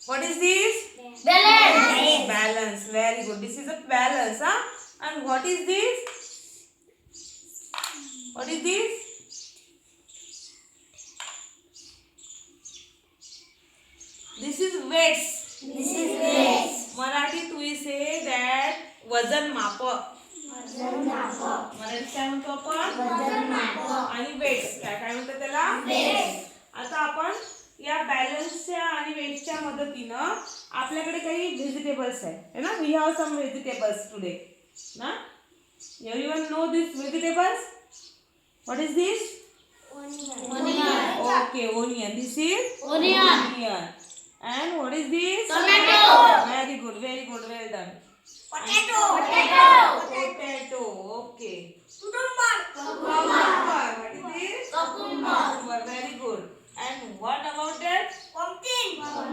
What is this? Balance. Balance. Very good. This is a balance, huh? And what is this? What is this? This is weights. This is weights. मराठीत we say that वजन माप. वजन माप. मराठीत काय म्हणतो आपण? वजन माप. आणि वेट्स. काय म्हणतात त्याला? Weights. आता आपण या बॅलन्सच्या आणि वेट्सच्या मदतीनं आपल्याकडे काही व्हेजिटेबल्स आहे ना. We have some vegetables today ना. Everyone know this vegetables. What is this? Onion. Okay, onion. This is Onion. onion. And what is this? Tomato. Very good, well done. Potato. Potato. Okay. Cucumber. What is this? Cucumber. Very good. And what about that? Pumpkin.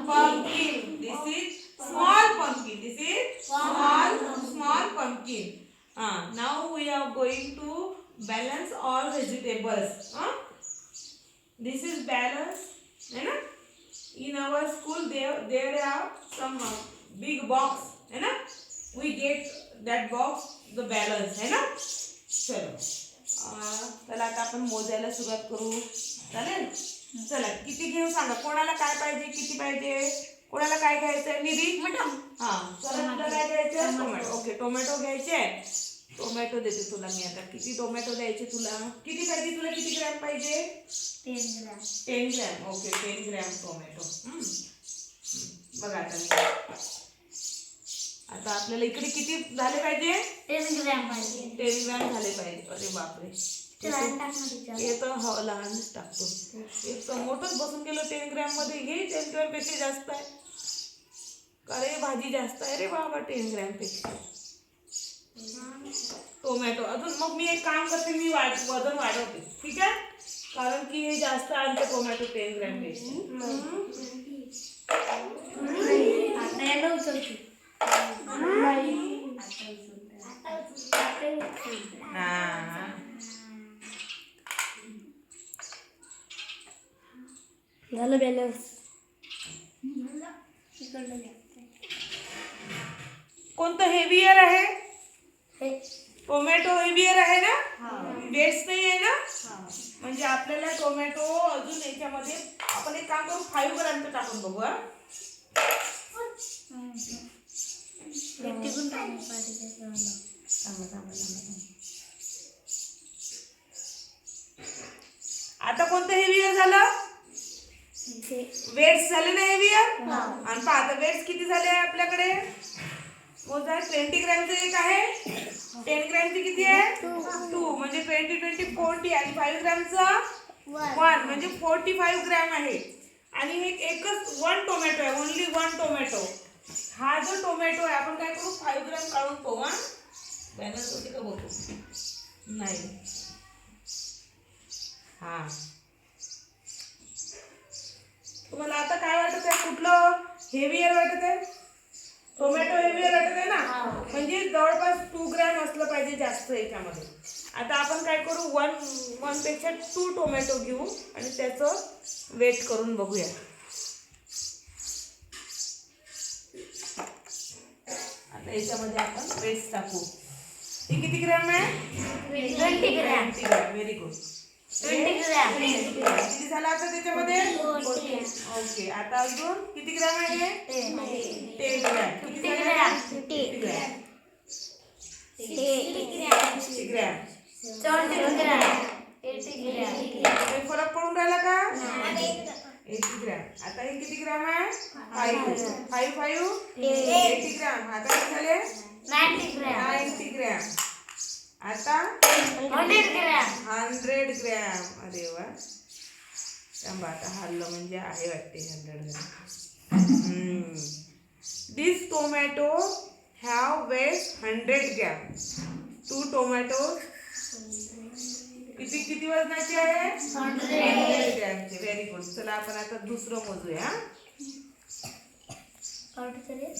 Pumpkin. This is small pumpkin. This is small pumpkin. Now we are going to balance all vegetables. This is balance. है ना? In our school there are some big box. है ना? We get that box the balance. है ना? चलो. चला आता आपण मोजायला सुरुवात करू. चालेल? चला किती घेऊ सांगा. कोणाला काय पाहिजे, किती पाहिजे, कोणाला काय घ्यायचंय? निधी. हा चला तुला काय घ्यायचंय? टोमॅटो. ओके टोमॅटो घ्यायचे. टोमॅटो देते तुला मी आता. किती टोमॅटो द्यायचे तुला? किती पाहिजे तुला? किती ग्रॅम पाहिजे? 10 gram. 10 gram. Okay 10 gram tomato. बघा आता आपल्याला इकडे किती झाले पाहिजे? 10 ग्रॅम पाहिजे. 10 ग्रॅम झाले पाहिजे. अरे बापरे हे तर लहानच टाकतो. एक तर मोठंच बसून गेलो 10 ग्रॅम मध्ये. हे 10 ग्रॅम पेक्षा जास्त आहे. अरे भाजी जास्त आहे रे बाबा 10 ग्रॅम पेक्षा. टोमॅटो अजून मग मी एक काम करते. मी वजन वाढवते. ठीक आहे. कारण की हे जास्त आणते टोमॅटो 10 ग्रॅम पेक्षा. झालं बॅलन्स. कोणतं हेवियर आहे? हे टोमॅटो हेवियर आहे ना. वेट्स नाही आहे ना. म्हणजे आपल्याला टोमॅटो अजून याच्यामध्ये आपण एक काम करू 5 ग्रॅमचं टाकून बघू. आता कोणतं हेवियर झालं? वेट्स झाले ना हेवियर. आणि पहा आता वेट्स किती झाले आहे आपल्याकडे? मोजा. 20 ग्रॅमचं एक आहे. 10 ग्रॅमचे किती आहे? 2 म्हणजे 20 20 40. आणि 5 ग्रॅमचं 1 म्हणजे 45 ग्रॅम आहे. आणि हे एकच 1 टोमॅटो आहे. Only 1 tomato. हा जो टोमॅटो आहे आपण काय करू 5 ग्रॅम काढून पाहू. बॅलन्स होते का बघू. नाही. हा तुम्हाला आता काय वाटत आहे? कुठलं हेवियर वाटत आहे? टोमॅटो हेवियर वाटत आहे ना. म्हणजे जवळपास 2 ग्रॅम असलं पाहिजे जास्त याच्यामध्ये. आता आपण काय करू 1 पेक्षा 2 टोमॅटो घेऊ आणि त्याचं वेट करून बघूया. आता याच्यामध्ये आपण वेट्स टाकू. हे किती ग्रॅम आहे? 20 ग्रॅम. Very good. 20 ग्रॅम. किती झाला आता त्याच्यामध्ये? 40. ओके आता अजून किती ग्रॅम आहे? 10 ग्रॅम. किती झाले? 50 ग्रॅम. 60 ग्रॅम. 40 ग्रॅम. 80 ग्रॅम. काही फरक पडून राहिला का? 80 ग्रॅम. आता हे किती ग्रॅम आहे? 5 80 ग्रॅम. आता किती झाले? 90 ग्रॅम. 90 ग्रॅम. आता 100 ग्रॅम. 100 ग्रॅम. अरे वा. थांबा आता हल्लं म्हणजे आहे वाटते 100 gram. This tomato have weight 100 gram. 2 tomato किती वजनाचे आहे? 100 ग्रॅमचे. Very good. चला आपण आता दुसरं मोजूया. काउंट करूया.